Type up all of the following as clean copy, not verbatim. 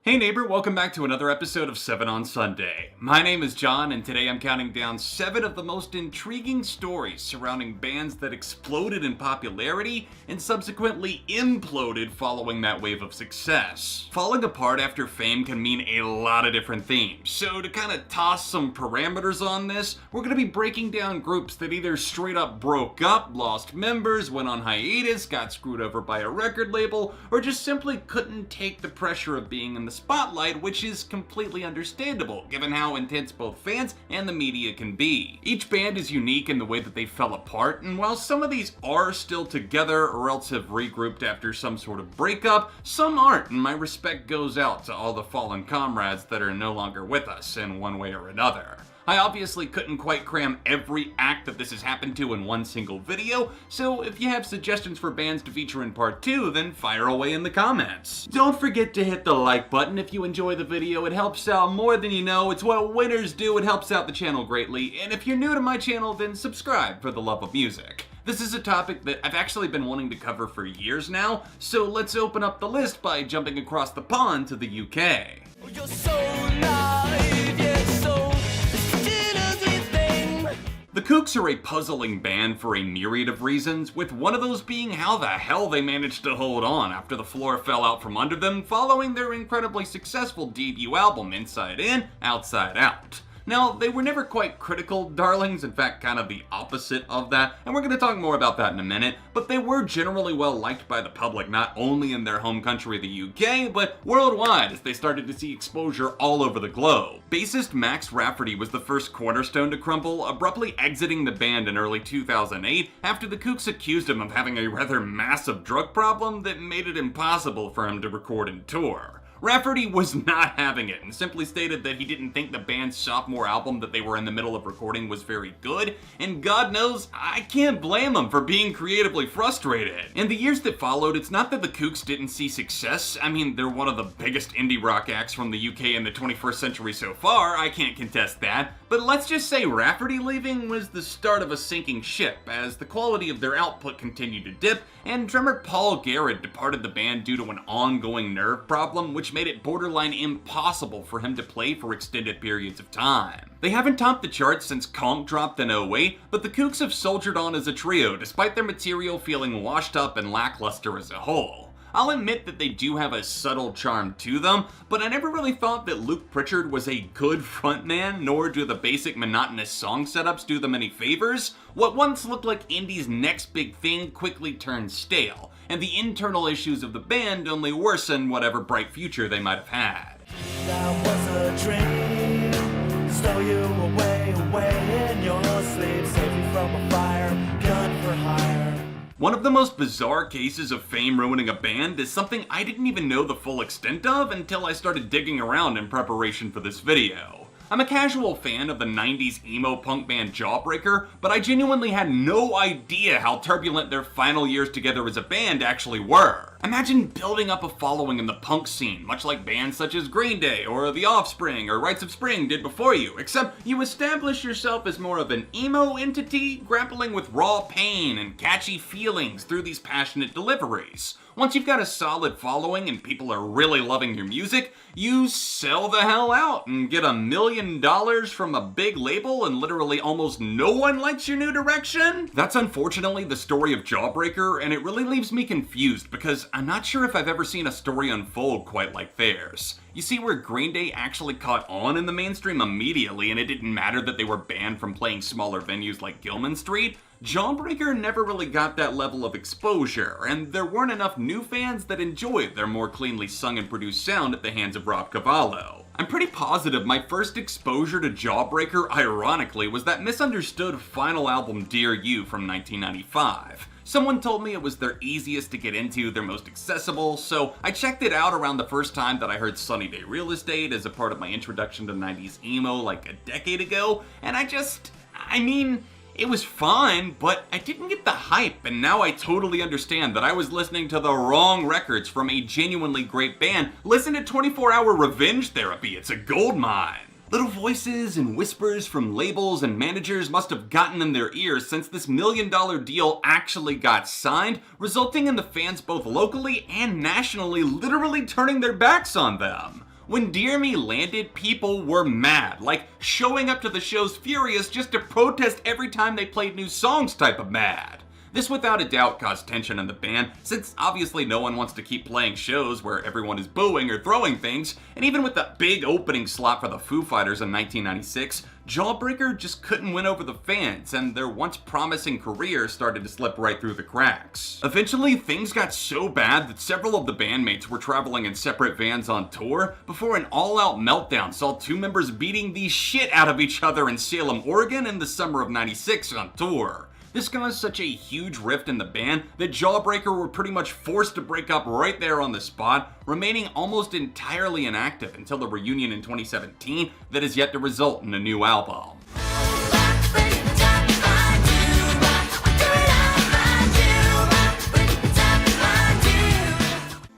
Hey neighbor, welcome back to another episode of 7 on Sunday. My name is John, and today I'm counting down 7 of the most intriguing stories surrounding bands that exploded in popularity and subsequently imploded following that wave of success. Falling apart after fame can mean a lot of different themes, so to kind of toss some parameters on this, we're going to be breaking down groups that either straight up broke up, lost members, went on hiatus, got screwed over by a record label, or just simply couldn't take the pressure of being in the spotlight, which is completely understandable given how intense both fans and the media can be. Each band is unique in the way that they fell apart, and while some of these are still together or else have regrouped after some sort of breakup, some aren't, and my respect goes out to all the fallen comrades that are no longer with us in one way or another. I obviously couldn't quite cram every act that this has happened to in one single video, so if you have suggestions for bands to feature in part 2, then fire away in the comments. Don't forget to hit the like button if you enjoy the video, it helps out more than you know, it's what winners do, it helps out the channel greatly, and if you're new to my channel, then subscribe for the love of music. This is a topic that I've actually been wanting to cover for years now, so let's open up the list by jumping across the pond to the UK. You're so naive, yet so The Kooks are a puzzling band for a myriad of reasons, with one of those being how the hell they managed to hold on after the floor fell out from under them following their incredibly successful debut album Inside In, Outside Out. Now, they were never quite critical darlings, in fact kind of the opposite of that, and we're going to talk more about that in a minute, but they were generally well liked by the public, not only in their home country, the UK, but worldwide as they started to see exposure all over the globe. Bassist Max Rafferty was the first cornerstone to crumble, abruptly exiting the band in early 2008 after the Kooks accused him of having a rather massive drug problem that made it impossible for him to record and tour. Rafferty was not having it and simply stated that he didn't think the band's sophomore album that they were in the middle of recording was very good, and God knows, I can't blame him for being creatively frustrated. In the years that followed, it's not that the Kooks didn't see success. I mean, they're one of the biggest indie rock acts from the UK in the 21st century so far, I can't contest that, but let's just say Rafferty leaving was the start of a sinking ship, as the quality of their output continued to dip, and drummer Paul Garrett departed the band due to an ongoing nerve problem, which made it borderline impossible for him to play for extended periods of time. They haven't topped the charts since Conk dropped in 08, but the Kooks have soldiered on as a trio despite their material feeling washed up and lackluster as a whole. I'll admit that they do have a subtle charm to them, but I never really thought that Luke Pritchard was a good frontman, nor do the basic monotonous song setups do them any favors. What once looked like indie's next big thing quickly turned stale, and the internal issues of the band only worsen whatever bright future they might have had. That was a dream. Stow you away in your sleep. Save you from a fire, gun for hire. One of the most bizarre cases of fame ruining a band is something I didn't even know the full extent of until I started digging around in preparation for this video. I'm a casual fan of the 90s emo punk band Jawbreaker, but I genuinely had no idea how turbulent their final years together as a band actually were. Imagine building up a following in the punk scene, much like bands such as Green Day, or The Offspring, or Rites of Spring did before you, except you establish yourself as more of an emo entity, grappling with raw pain and catchy feelings through these passionate deliveries. Once you've got a solid following and people are really loving your music, you sell the hell out and get $1 million from a big label and literally almost no one likes your new direction? That's unfortunately the story of Jawbreaker, and it really leaves me confused because I'm not sure if I've ever seen a story unfold quite like theirs. You see, where Green Day actually caught on in the mainstream immediately and it didn't matter that they were banned from playing smaller venues like Gilman Street, Jawbreaker never really got that level of exposure, and there weren't enough new fans that enjoyed their more cleanly sung and produced sound at the hands of Rob Cavallo. I'm pretty positive my first exposure to Jawbreaker, ironically, was that misunderstood final album Dear You from 1995. Someone told me it was their easiest to get into, their most accessible, so I checked it out around the first time that I heard Sunny Day Real Estate as a part of my introduction to 90s emo like a decade ago, and I mean, it was fine, but I didn't get the hype, and now I totally understand that I was listening to the wrong records from a genuinely great band. Listen to 24-Hour Revenge Therapy, it's a goldmine. Little voices and whispers from labels and managers must have gotten in their ears since this $1 million deal actually got signed, resulting in the fans both locally and nationally literally turning their backs on them. When Dear Me landed, people were mad, like showing up to the shows furious just to protest every time they played new songs type of mad. This without a doubt caused tension in the band, since obviously no one wants to keep playing shows where everyone is booing or throwing things, and even with the big opening slot for the Foo Fighters in 1996, Jawbreaker just couldn't win over the fans, and their once promising career started to slip right through the cracks. Eventually, things got so bad that several of the bandmates were traveling in separate vans on tour before an all-out meltdown saw two members beating the shit out of each other in Salem, Oregon in the summer of '96 on tour. This caused such a huge rift in the band that Jawbreaker were pretty much forced to break up right there on the spot, remaining almost entirely inactive until the reunion in 2017 that is yet to result in a new album.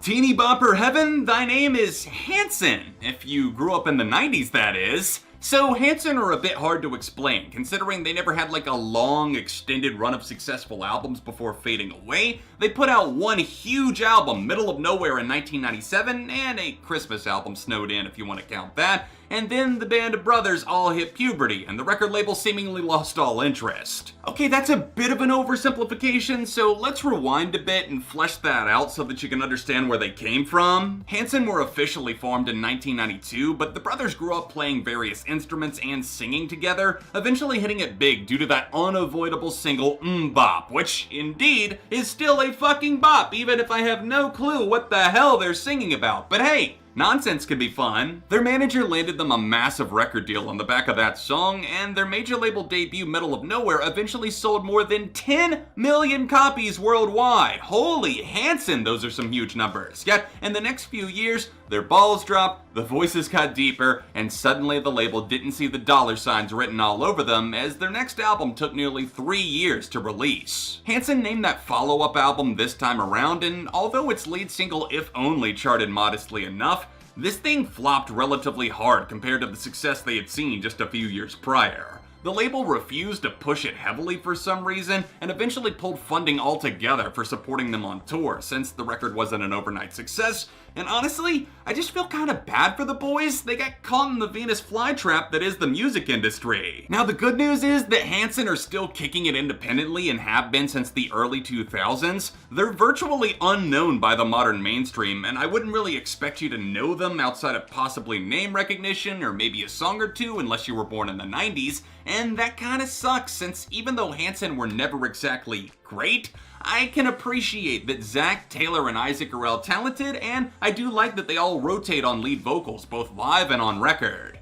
Teeny bopper heaven, thy name is Hanson, if you grew up in the 90s that is. So Hanson are a bit hard to explain, considering they never had like a long, extended run of successful albums before fading away. They put out one huge album, Middle of Nowhere in 1997, and a Christmas album, Snowed In if you want to count that, and then the band of brothers all hit puberty, and the record label seemingly lost all interest. Okay, that's a bit of an oversimplification, so let's rewind a bit and flesh that out so that you can understand where they came from. Hanson were officially formed in 1992, but the brothers grew up playing various instruments and singing together, eventually hitting it big due to that unavoidable single Bop, which indeed is still a fucking bop, even if I have no clue what the hell they're singing about. But hey, nonsense can be fun. Their manager landed them a massive record deal on the back of that song, and their major label debut, Middle of Nowhere, eventually sold more than 10 million copies worldwide. Holy Hanson, those are some huge numbers. Yet, in the next few years, their balls dropped, the voices got deeper, and suddenly the label didn't see the dollar signs written all over them, as their next album took nearly 3 years to release. Hanson named that follow-up album This Time Around, and although its lead single If Only charted modestly enough, this thing flopped relatively hard compared to the success they had seen just a few years prior. The label refused to push it heavily for some reason, and eventually pulled funding altogether for supporting them on tour, since the record wasn't an overnight success. And honestly, I just feel kinda bad for the boys. They got caught in the Venus flytrap that is the music industry. Now the good news is that Hanson are still kicking it independently and have been since the early 2000s. They're virtually unknown by the modern mainstream, and I wouldn't really expect you to know them outside of possibly name recognition or maybe a song or two unless you were born in the 90s. And that kinda sucks, since even though Hanson were never exactly great, I can appreciate that Zach, Taylor, and Isaac are all talented, and I do like that they all rotate on lead vocals, both live and on record.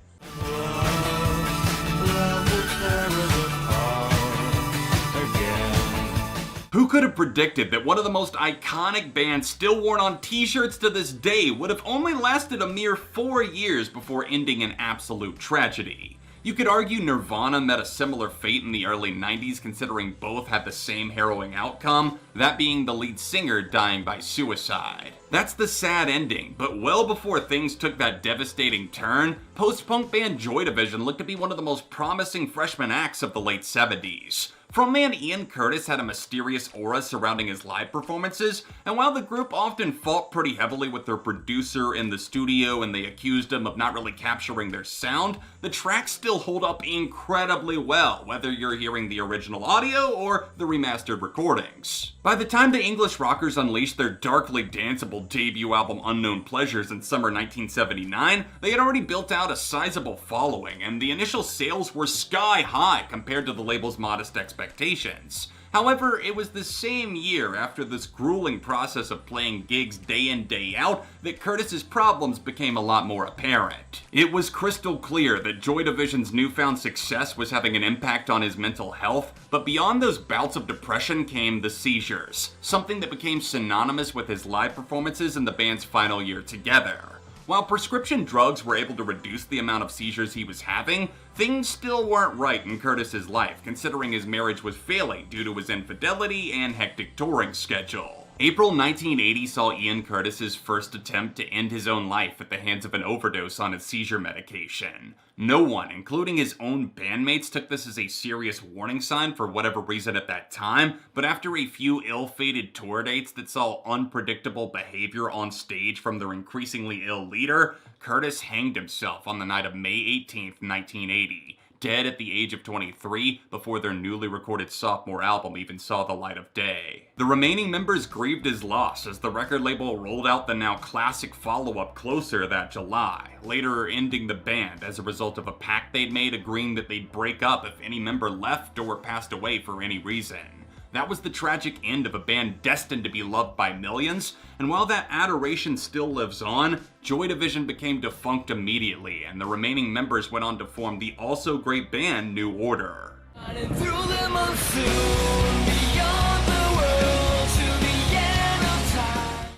Who could have predicted that one of the most iconic bands still worn on t-shirts to this day would have only lasted a mere 4 years before ending in absolute tragedy? You could argue Nirvana met a similar fate in the early 90s, considering both had the same harrowing outcome, that being the lead singer dying by suicide. That's the sad ending, but well before things took that devastating turn, post-punk band Joy Division looked to be one of the most promising freshman acts of the late 70s. Frontman Ian Curtis had a mysterious aura surrounding his live performances, and while the group often fought pretty heavily with their producer in the studio and they accused him of not really capturing their sound, the tracks still hold up incredibly well, whether you're hearing the original audio or the remastered recordings. By the time the English rockers unleashed their darkly danceable debut album Unknown Pleasures in summer 1979, they had already built out a sizable following, and the initial sales were sky high compared to the label's modest expectations. However, it was the same year, after this grueling process of playing gigs day in, day out, that Curtis's problems became a lot more apparent. It was crystal clear that Joy Division's newfound success was having an impact on his mental health, but beyond those bouts of depression came the seizures, something that became synonymous with his live performances in the band's final year together. While prescription drugs were able to reduce the amount of seizures he was having, things still weren't right in Curtis's life, considering his marriage was failing due to his infidelity and hectic touring schedule. April 1980 saw Ian Curtis's first attempt to end his own life at the hands of an overdose on his seizure medication. No one, including his own bandmates, took this as a serious warning sign for whatever reason at that time, but after a few ill-fated tour dates that saw unpredictable behavior on stage from their increasingly ill leader, Curtis hanged himself on the night of May 18, 1980, dead at the age of 23 before their newly recorded sophomore album even saw the light of day. The remaining members grieved his loss as the record label rolled out the now classic follow-up Closer that July, later ending the band as a result of a pact they'd made agreeing that they'd break up if any member left or passed away for any reason. That was the tragic end of a band destined to be loved by millions, and while that adoration still lives on, Joy Division became defunct immediately, and the remaining members went on to form the also great band New Order.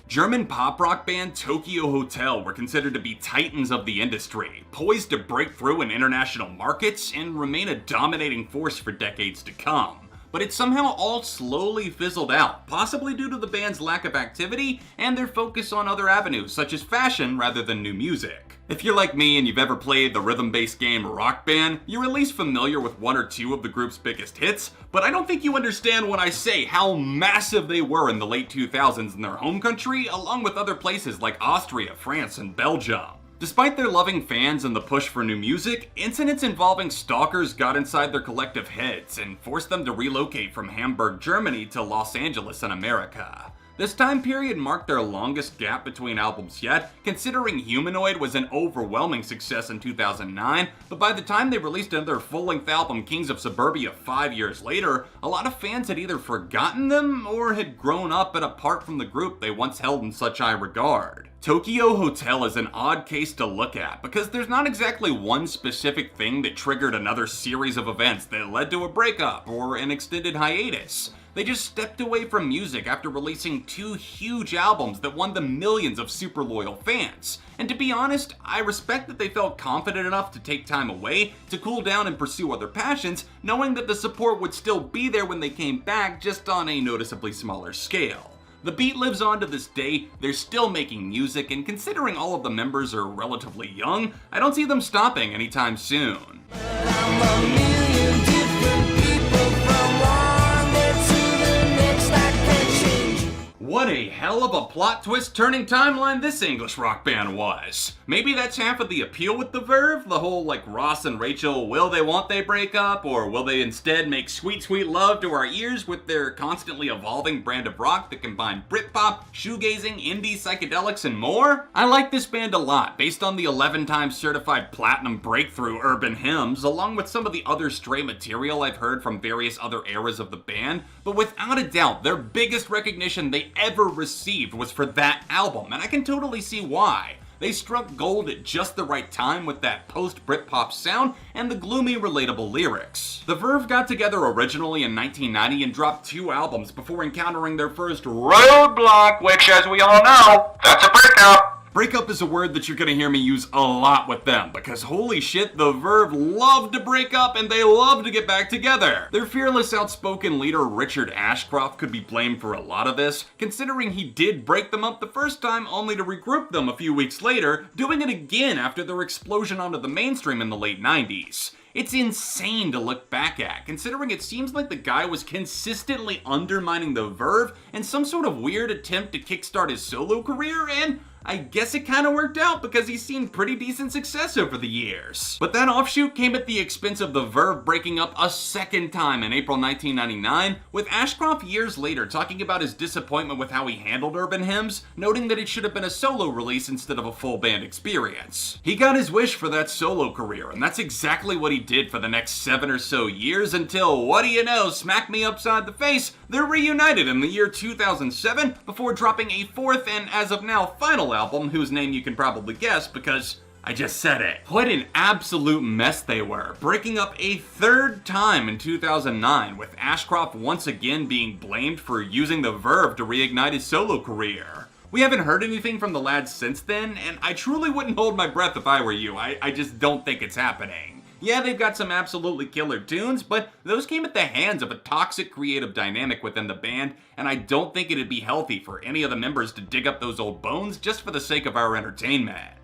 German pop rock band Tokio Hotel were considered to be titans of the industry, poised to break through in international markets and remain a dominating force for decades to come. But it somehow all slowly fizzled out, possibly due to the band's lack of activity and their focus on other avenues such as fashion rather than new music. If you're like me and you've ever played the rhythm-based game Rock Band, you're at least familiar with one or two of the group's biggest hits, but I don't think you understand when I say how massive they were in the late 2000s in their home country, along with other places like Austria, France, and Belgium. Despite their loving fans and the push for new music, incidents involving stalkers got inside their collective heads and forced them to relocate from Hamburg, Germany to Los Angeles in America. This time period marked their longest gap between albums yet, considering Humanoid was an overwhelming success in 2009, but by the time they released their full-length album Kings of Suburbia 5 years later, a lot of fans had either forgotten them or had grown up and apart from the group they once held in such high regard. Tokio Hotel is an odd case to look at because there's not exactly one specific thing that triggered another series of events that led to a breakup or an extended hiatus. They just stepped away from music after releasing 2 huge albums that won them millions of super loyal fans. And to be honest, I respect that they felt confident enough to take time away to cool down and pursue other passions, knowing that the support would still be there when they came back, just on a noticeably smaller scale. The beat lives on to this day, they're still making music, and considering all of the members are relatively young, I don't see them stopping anytime soon. What a hell of a plot twist turning timeline this English rock band was. Maybe that's half of the appeal with the Verve, the whole like Ross and Rachel, will they won't they break up, or will they instead make sweet sweet love to our ears with their constantly evolving brand of rock that combine Britpop, shoegazing, indie, psychedelics, and more? I like this band a lot, based on the 11-time certified platinum breakthrough Urban Hymns, along with some of the other stray material I've heard from various other eras of the band, but without a doubt, their biggest recognition they ever received was for that album, and I can totally see why. They struck gold at just the right time with that post-Britpop sound and the gloomy, relatable lyrics. The Verve got together originally in 1990 and dropped 2 albums before encountering their first roadblock, which, as we all know, that's a breakup. Breakup is a word that you're gonna hear me use a lot with them, because holy shit, the Verve love to break up and they love to get back together. Their fearless, outspoken leader Richard Ashcroft could be blamed for a lot of this, considering he did break them up the first time only to regroup them a few weeks later, doing it again after their explosion onto the mainstream in the late 90s. It's insane to look back at, considering it seems like the guy was consistently undermining the Verve in some sort of weird attempt to kickstart his solo career, and I guess it kinda worked out because he's seen pretty decent success over the years. But that offshoot came at the expense of the Verve breaking up a second time in April 1999, with Ashcroft years later talking about his disappointment with how he handled Urban Hymns, noting that it should have been a solo release instead of a full band experience. He got his wish for that solo career, and that's exactly what he did for the next 7 or so years until, what do you know, smack me upside the face, they're reunited in the year 2007 before dropping a 4th and, as of now, final album whose name you can probably guess because I just said it. What an absolute mess they were, breaking up a 3rd time in 2009, with Ashcroft once again being blamed for using the Verve to reignite his solo career. We haven't heard anything from the lads since then, and I truly wouldn't hold my breath if I were you. I just don't think it's happening. Yeah, they've got some absolutely killer tunes, but those came at the hands of a toxic creative dynamic within the band, and I don't think it'd be healthy for any of the members to dig up those old bones just for the sake of our entertainment.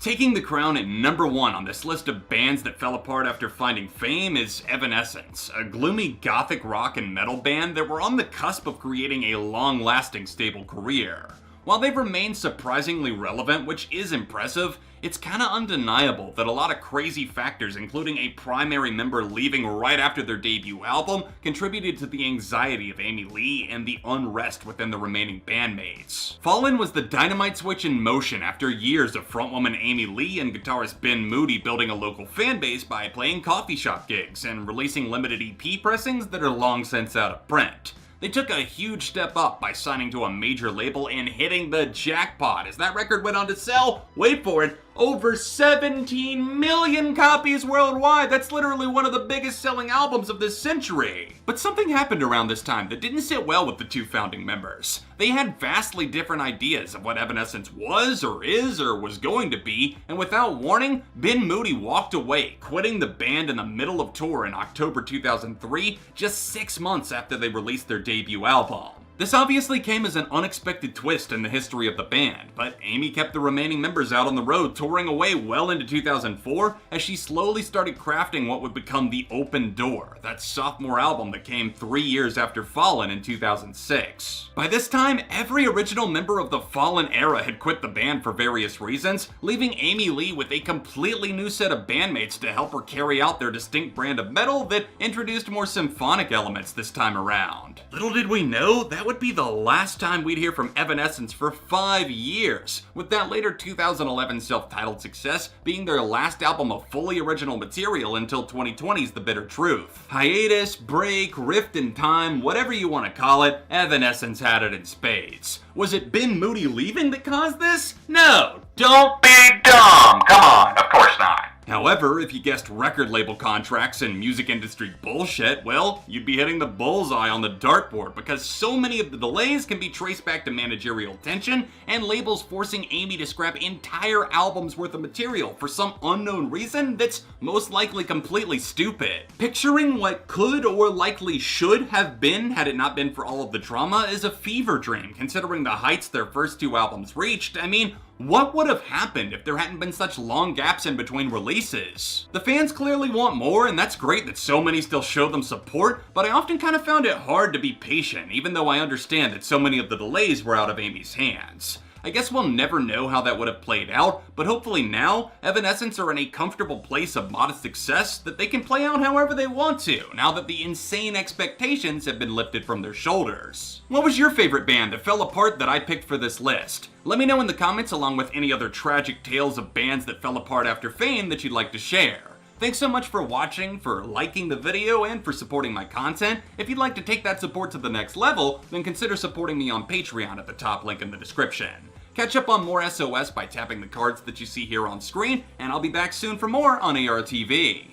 Taking the crown at number 1 on this list of bands that fell apart after finding fame is Evanescence, a gloomy gothic rock and metal band that were on the cusp of creating a long-lasting stable career. While they've remained surprisingly relevant, which is impressive, it's kinda undeniable that a lot of crazy factors, including a primary member leaving right after their debut album, contributed to the anxiety of Amy Lee and the unrest within the remaining bandmates. Fallen was the dynamite switch in motion after years of frontwoman Amy Lee and guitarist Ben Moody building a local fanbase by playing coffee shop gigs and releasing limited EP pressings that are long since out of print. They took a huge step up by signing to a major label and hitting the jackpot, as that record went on to sell, wait for it, over 17 million copies worldwide. That's literally one of the biggest selling albums of this century. But something happened around this time that didn't sit well with the two founding members. They had vastly different ideas of what Evanescence was or is or was going to be, and without warning, Ben Moody walked away, quitting the band in the middle of tour in October 2003, just 6 months after they released their debut album. This obviously came as an unexpected twist in the history of the band, but Amy kept the remaining members out on the road, touring away well into 2004 as she slowly started crafting what would become The Open Door, that sophomore album that came 3 years after Fallen in 2006. By this time, every original member of the Fallen era had quit the band for various reasons, leaving Amy Lee with a completely new set of bandmates to help her carry out their distinct brand of metal that introduced more symphonic elements this time around. Little did we know, that would be the last time we'd hear from Evanescence for 5 years, with that later 2011 self-titled success being their last album of fully original material until 2020's The Bitter Truth. Hiatus, break, rift in time, whatever you want to call it, Evanescence had it in spades. Was it Ben Moody leaving that caused this? No, don't be dumb, come on, of course not. However, if you guessed record label contracts and music industry bullshit, well, you'd be hitting the bullseye on the dartboard, because so many of the delays can be traced back to managerial tension and labels forcing Amy to scrap entire albums worth of material for some unknown reason that's most likely completely stupid. Picturing what could or likely should have been had it not been for all of the drama is a fever dream, considering the heights their first 2 albums reached. I mean, what would have happened if there hadn't been such long gaps in between releases? The fans clearly want more, and that's great that so many still show them support, but I often kind of found it hard to be patient, even though I understand that so many of the delays were out of Amy's hands. I guess we'll never know how that would have played out, but hopefully now, Evanescence are in a comfortable place of modest success that they can play out however they want to, now that the insane expectations have been lifted from their shoulders. What was your favorite band that fell apart that I picked for this list? Let me know in the comments, along with any other tragic tales of bands that fell apart after fame that you'd like to share. Thanks so much for watching, for liking the video, and for supporting my content. If you'd like to take that support to the next level, then consider supporting me on Patreon at the top link in the description. Catch up on more SOS by tapping the cards that you see here on screen, and I'll be back soon for more on ARTV.